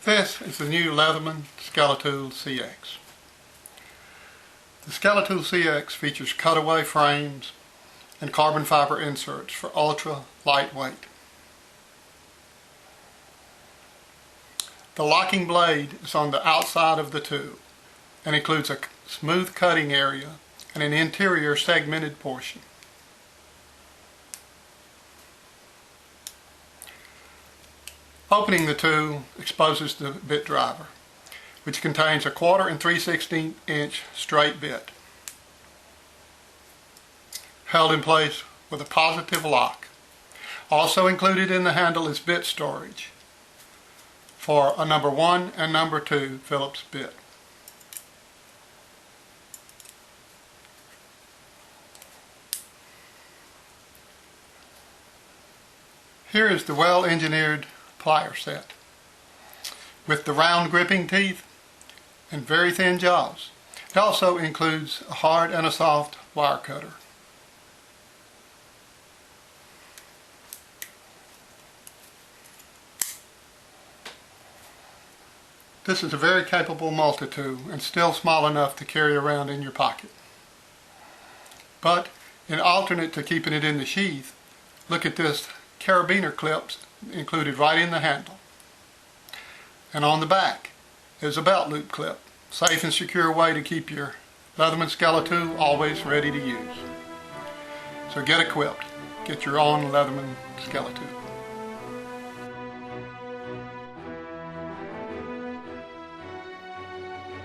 This is the new Leatherman Skeletool CX. The Skeletool CX features cutaway frames and carbon fiber inserts for ultra lightweight. The locking blade is on the outside of the tool and includes a smooth cutting area and an interior segmented portion. Opening the tool exposes the bit driver, which contains a 1/4 and 3/16 inch straight bit, held in place with a positive lock. Also included in the handle is bit storage for a number 1 and number 2 Phillips bit. Here is the well-engineered plier set with the round gripping teeth and very thin jaws. It also includes a hard and a soft wire cutter. This is a very capable multi-tool and still small enough to carry around in your pocket. But in alternate to keeping it in the sheath, look at this carabiner clips included right in the handle. And on the back is a belt loop clip, safe and secure way to keep your Leatherman Skeletool always ready to use. So get equipped, get your own Leatherman Skeletool.